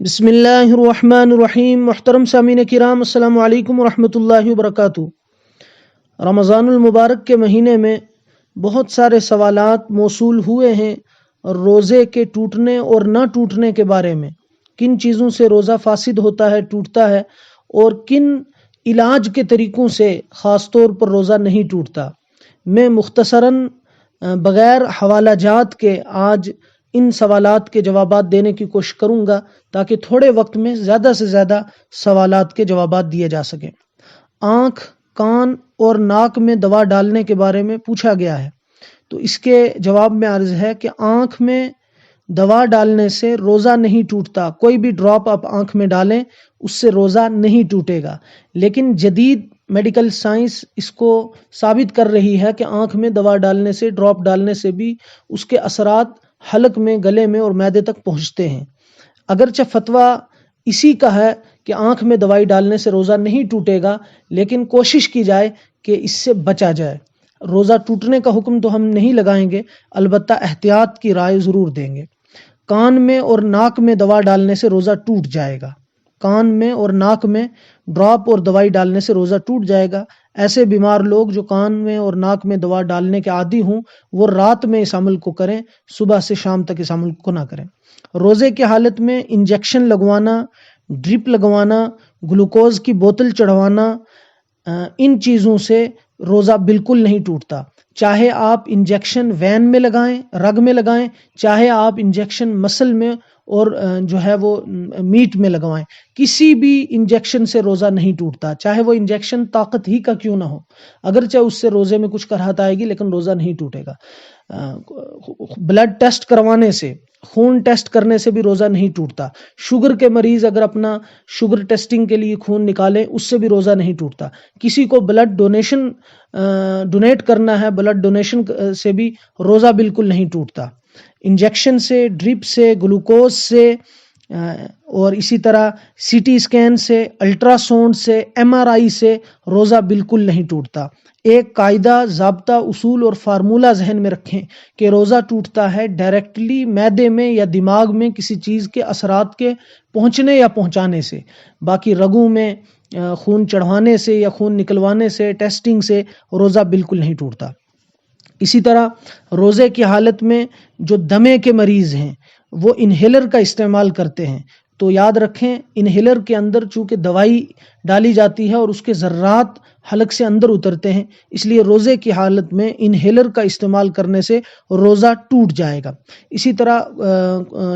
بسم اللہ الرحمن الرحیم۔ محترم سامعین کرام، السلام علیکم ورحمۃ اللہ وبرکاتہ۔ رمضان المبارک کے مہینے میں بہت سارے سوالات موصول ہوئے ہیں روزے کے ٹوٹنے اور نہ ٹوٹنے کے بارے میں، کن چیزوں سے روزہ فاسد ہوتا ہے، ٹوٹتا ہے، اور کن علاج کے طریقوں سے خاص طور پر روزہ نہیں ٹوٹتا۔ میں مختصراً بغیر حوالہ جات کے آج ان سوالات کے جوابات دینے کی کوشش کروں گا تاکہ تھوڑے وقت میں زیادہ سے زیادہ سوالات کے جوابات دیے جا سکیں۔ آنکھ، کان اور ناک میں دوا ڈالنے کے بارے میں پوچھا گیا ہے، تو اس کے جواب میں عرض ہے کہ آنکھ میں دوا ڈالنے سے روزہ نہیں ٹوٹتا۔ کوئی بھی ڈراپ آپ آنکھ میں ڈالیں اس سے روزہ نہیں ٹوٹے گا، لیکن جدید میڈیکل سائنس اس کو ثابت کر رہی ہے کہ آنکھ میں دوا ڈالنے سے، ڈراپ ڈالنے سے بھی اس کے اثرات حلق میں، گلے میں اور معدے تک پہنچتے ہیں۔ اگرچہ فتویٰ اسی کا ہے کہ آنکھ میں دوائی ڈالنے سے روزہ نہیں ٹوٹے گا، لیکن کوشش کی جائے کہ اس سے بچا جائے۔ روزہ ٹوٹنے کا حکم تو ہم نہیں لگائیں گے، البتہ احتیاط کی رائے ضرور دیں گے۔ کان میں اور ناک میں دوا ڈالنے سے روزہ ٹوٹ جائے گا۔ کان میں اور ناک میں ڈراپ اور دوائی ڈالنے سے روزہ ٹوٹ جائے گا۔ ایسے بیمار لوگ جو کان میں اور ناک میں دوا ڈالنے کے عادی ہوں وہ رات میں اس عمل کو کریں، صبح سے شام تک اس عمل کو نہ کریں۔ روزے کی حالت میں انجیکشن لگوانا، ڈرپ لگوانا، گلوکوز کی بوتل چڑھوانا، ان چیزوں سے روزہ بالکل نہیں ٹوٹتا۔ چاہے آپ انجیکشن وین میں لگائیں، رگ میں لگائیں، چاہے آپ انجیکشن مسل میں اور جو ہے وہ میٹ میں لگوائیں، کسی بھی انجیکشن سے روزہ نہیں ٹوٹتا، چاہے وہ انجیکشن طاقت ہی کا کیوں نہ ہو۔ اگرچہ اس سے روزے میں کچھ کراہت آئے گی لیکن روزہ نہیں ٹوٹے گا۔ بلڈ ٹیسٹ کروانے سے، خون ٹیسٹ کرنے سے بھی روزہ نہیں ٹوٹتا۔ شوگر کے مریض اگر اپنا شوگر ٹیسٹنگ کے لیے خون نکالیں اس سے بھی روزہ نہیں ٹوٹتا۔ کسی کو بلڈ ڈونیٹ کرنا ہے، بلڈ ڈونیشن سے بھی روزہ بالکل نہیں ٹوٹتا۔ انجیکشن سے، ڈرپ سے، گلوکوز سے، اور اسی طرح سی ٹی اسکین سے، الٹرا ساؤنڈ سے، ایم آر آئی سے روزہ بالکل نہیں ٹوٹتا۔ ایک قاعدہ، ضابطہ، اصول اور فارمولہ ذہن میں رکھیں کہ روزہ ٹوٹتا ہے ڈائریکٹلی معدے میں یا دماغ میں کسی چیز کے اثرات کے پہنچنے یا پہنچانے سے، باقی رگوں میں خون چڑھوانے سے یا خون نکلوانے سے، ٹیسٹنگ سے روزہ بالکل نہیں ٹوٹتا۔ اسی طرح روزے کی حالت میں جو دمے کے مریض ہیں وہ انہیلر کا استعمال کرتے ہیں، تو یاد رکھیں انہیلر کے اندر چونکہ دوائی ڈالی جاتی ہے اور اس کے ذرات حلق سے اندر اترتے ہیں، اس لیے روزے کی حالت میں انہیلر کا استعمال کرنے سے روزہ ٹوٹ جائے گا۔ اسی طرح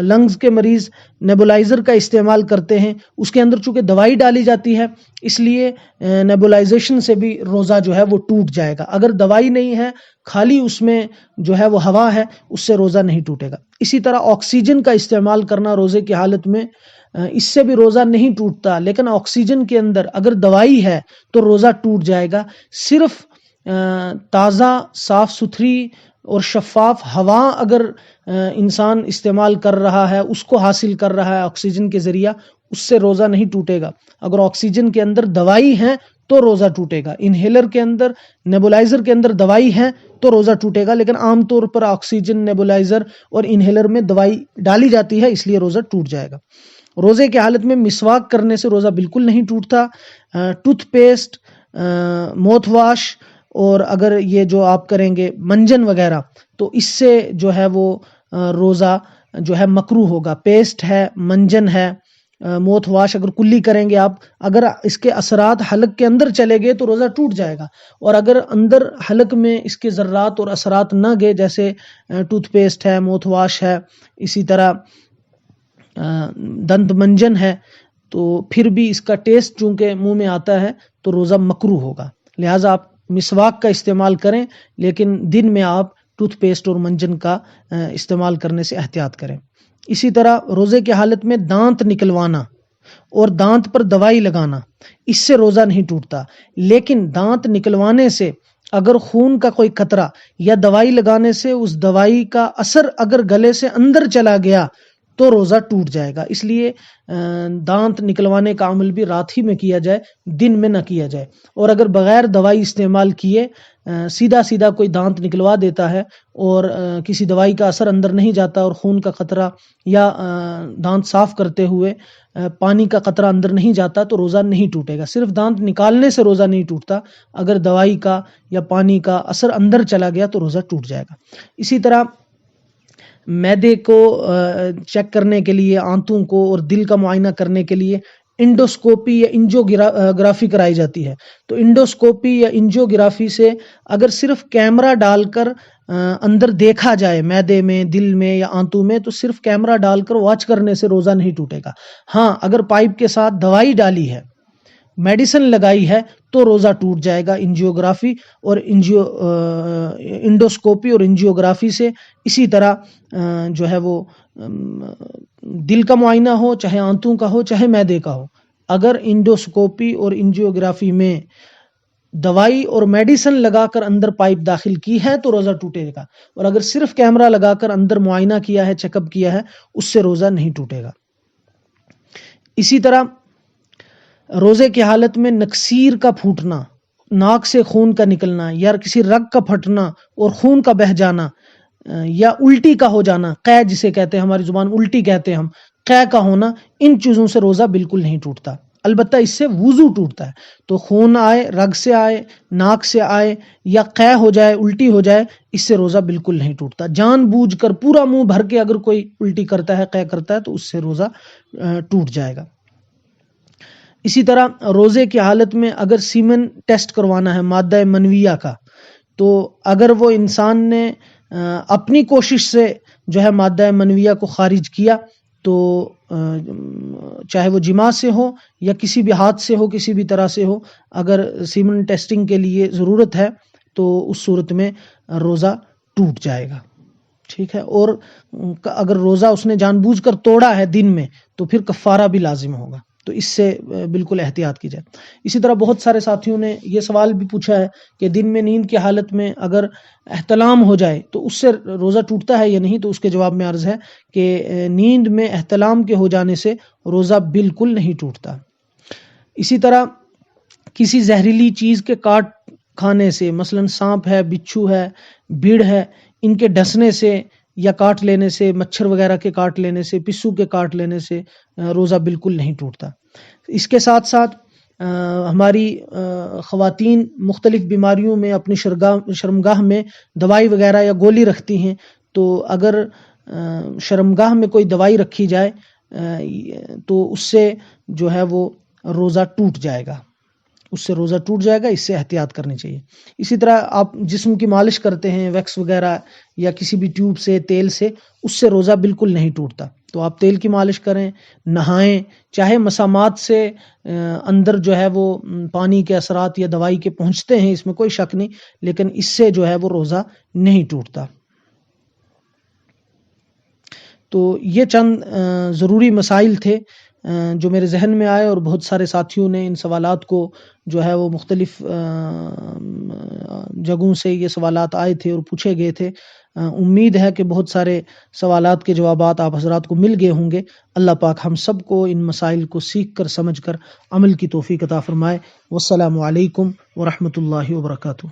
لنگز کے مریض نیبولائزر کا استعمال کرتے ہیں، اس کے اندر چونکہ دوائی ڈالی جاتی ہے اس لیے نیبولائزیشن سے بھی روزہ جو ہے وہ ٹوٹ جائے گا۔ اگر دوائی نہیں ہے، خالی اس میں جو ہے وہ ہوا ہے، اس سے روزہ نہیں ٹوٹے گا۔ اسی طرح آکسیجن کا استعمال کرنا روزے کی حالت میں، اس سے بھی روزہ نہیں ٹوٹتا، لیکن آکسیجن کے اندر اگر دوائی ہے تو روزہ ٹوٹ جائے گا۔ صرف تازہ، صاف ستھری اور شفاف ہوا اگر انسان استعمال کر رہا ہے، اس کو حاصل کر رہا ہے آکسیجن کے ذریعہ، اس سے روزہ نہیں ٹوٹے گا۔ اگر آکسیجن کے اندر دوائی ہے تو روزہ ٹوٹے گا۔ انہیلر کے اندر، نیبولائزر کے اندر دوائی ہے تو روزہ ٹوٹے گا، لیکن عام طور پر آکسیجن، نیبولائزر اور انہیلر میں دوائی ڈالی جاتی ہے، اس لیے روزہ ٹوٹ جائے گا۔ روزے کی حالت میں مسواک کرنے سے روزہ بالکل نہیں ٹوٹتا۔ ٹوتھ پیسٹ، موتھ واش، اور اگر یہ جو آپ کریں گے منجن وغیرہ، تو اس سے جو ہے وہ روزہ جو ہے مکروہ ہوگا۔ پیسٹ ہے، منجن ہے، موتھ واش اگر کلی کریں گے آپ، اگر اس کے اثرات حلق کے اندر چلے گئے تو روزہ ٹوٹ جائے گا، اور اگر اندر حلق میں اس کے ذرات اور اثرات نہ گئے، جیسے ٹوتھ پیسٹ ہے، موتھ واش ہے، اسی طرح دنت منجن ہے، تو پھر بھی اس کا ٹیسٹ چونکہ منہ میں آتا ہے تو روزہ مکروہ ہوگا۔ لہٰذا آپ مسواک کا استعمال کریں، لیکن دن میں آپ ٹوتھ پیسٹ اور منجن کا استعمال کرنے سے احتیاط کریں۔ اسی طرح روزے کی حالت میں دانت نکلوانا اور دانت پر دوائی لگانا، اس سے روزہ نہیں ٹوٹتا، لیکن دانت نکلوانے سے اگر خون کا کوئی قطرہ یا دوائی لگانے سے اس دوائی کا اثر اگر گلے سے اندر چلا گیا تو روزہ ٹوٹ جائے گا۔ اس لیے دانت نکلوانے کا عمل بھی رات ہی میں کیا جائے، دن میں نہ کیا جائے۔ اور اگر بغیر دوائی استعمال کیے سیدھا سیدھا کوئی دانت نکلوا دیتا ہے اور کسی دوائی کا اثر اندر نہیں جاتا اور خون کا قطرہ یا دانت صاف کرتے ہوئے پانی کا قطرہ اندر نہیں جاتا تو روزہ نہیں ٹوٹے گا. صرف دانت نکالنے سے روزہ نہیں ٹوٹتا، اگر دوائی کا یا پانی کا اثر اندر چلا گیا تو روزہ ٹوٹ جائے گا. اسی طرح معدے کو چیک کرنے کے لیے، آنتوں کو اور دل کا معائنہ کرنے کے لیے انڈوسکوپی یا انجیوگرافی کرائی جاتی ہے. تو انڈوسکوپی یا انجیوگرافی سے اگر صرف کیمرہ ڈال کر اندر دیکھا جائے معدے میں، دل میں یا آنتوں میں، تو صرف کیمرہ ڈال کر واچ کرنے سے روزہ نہیں ٹوٹے گا. ہاں، اگر پائپ کے ساتھ دوائی ڈالی ہے، میڈیسن لگائی ہے تو روزہ ٹوٹ جائے گا انجیوگرافی اور انڈوسکوپی اور انجیوگرافی سے. اسی طرح جو ہے وہ دل کا معائنہ ہو، چاہے آنتوں کا ہو چاہے معدے کا ہو، اگر انڈوسکوپی اور انجیوگرافی میں دوائی اور میڈیسن لگا کر اندر پائپ داخل کی ہے تو روزہ ٹوٹے گا، اور اگر صرف کیمرہ لگا کر اندر معائنہ کیا ہے، چیک اپ کیا ہے، اس سے روزہ نہیں ٹوٹے گا. اسی طرح روزے کی حالت میں نکسیر کا پھوٹنا، ناک سے خون کا نکلنا یا کسی رگ کا پھٹنا اور خون کا بہہ جانا یا الٹی کا ہو جانا، قے جسے کہتے ہیں، ہماری زبان الٹی کہتے ہیں ہم، قے کا ہونا، ان چیزوں سے روزہ بالکل نہیں ٹوٹتا. البتہ اس سے وضو ٹوٹتا ہے. تو خون آئے، رگ سے آئے، ناک سے آئے یا قے ہو جائے، الٹی ہو جائے، اس سے روزہ بالکل نہیں ٹوٹتا. جان بوجھ کر پورا منہ بھر کے اگر کوئی الٹی کرتا ہے، قے کرتا ہے، تو اس سے روزہ ٹوٹ جائے گا. اسی طرح روزے کی حالت میں اگر سیمن ٹیسٹ کروانا ہے مادہ منویہ کا، تو اگر وہ انسان نے اپنی کوشش سے جو ہے مادہ منویہ کو خارج کیا، تو چاہے وہ جماع سے ہو یا کسی بھی ہاتھ سے ہو، کسی بھی طرح سے ہو، اگر سیمن ٹیسٹنگ کے لیے ضرورت ہے تو اس صورت میں روزہ ٹوٹ جائے گا. ٹھیک ہے. اور اگر روزہ اس نے جان بوجھ کر توڑا ہے دن میں تو پھر کفارہ بھی لازم ہوگا. تو اس سے بالکل احتیاط کی جائے. اسی طرح بہت سارے ساتھیوں نے یہ سوال بھی پوچھا ہے کہ دن میں نیند کی حالت میں اگر احتلام ہو جائے تو اس سے روزہ ٹوٹتا ہے یا نہیں. تو اس کے جواب میں عرض ہے کہ نیند میں احتلام کے ہو جانے سے روزہ بالکل نہیں ٹوٹتا. اسی طرح کسی زہریلی چیز کے کاٹ کھانے سے، مثلا سانپ ہے، بچھو ہے، بھیڑ ہے، ان کے ڈسنے سے یا کاٹ لینے سے، مچھر وغیرہ کے کاٹ لینے سے، پسو کے کاٹ لینے سے روزہ بالکل نہیں ٹوٹتا. اس کے ساتھ ساتھ ہماری خواتین مختلف بیماریوں میں اپنی شرمگاہ میں دوائی وغیرہ یا گولی رکھتی ہیں. تو اگر شرمگاہ میں کوئی دوائی رکھی جائے تو اس سے جو ہے وہ روزہ ٹوٹ جائے گا. اس سے احتیاط کرنی چاہیے. اسی طرح آپ جسم کی مالش کرتے ہیں ویکس وغیرہ یا کسی بھی ٹیوب سے، تیل سے، اس سے روزہ بالکل نہیں ٹوٹتا. تو آپ تیل کی مالش کریں، نہائیں، چاہے مسامات سے اندر جو ہے وہ پانی کے اثرات یا دوائی کے پہنچتے ہیں، اس میں کوئی شک نہیں، لیکن اس سے جو ہے وہ روزہ نہیں ٹوٹتا. تو یہ چند ضروری مسائل تھے جو میرے ذہن میں آئے، اور بہت سارے ساتھیوں نے ان سوالات کو جو ہے وہ مختلف جگہوں سے یہ سوالات آئے تھے اور پوچھے گئے تھے. امید ہے کہ بہت سارے سوالات کے جوابات آپ حضرات کو مل گئے ہوں گے. اللہ پاک ہم سب کو ان مسائل کو سیکھ کر، سمجھ کر عمل کی توفیق عطا فرمائے. والسلام علیکم ورحمۃ اللہ وبرکاتہ.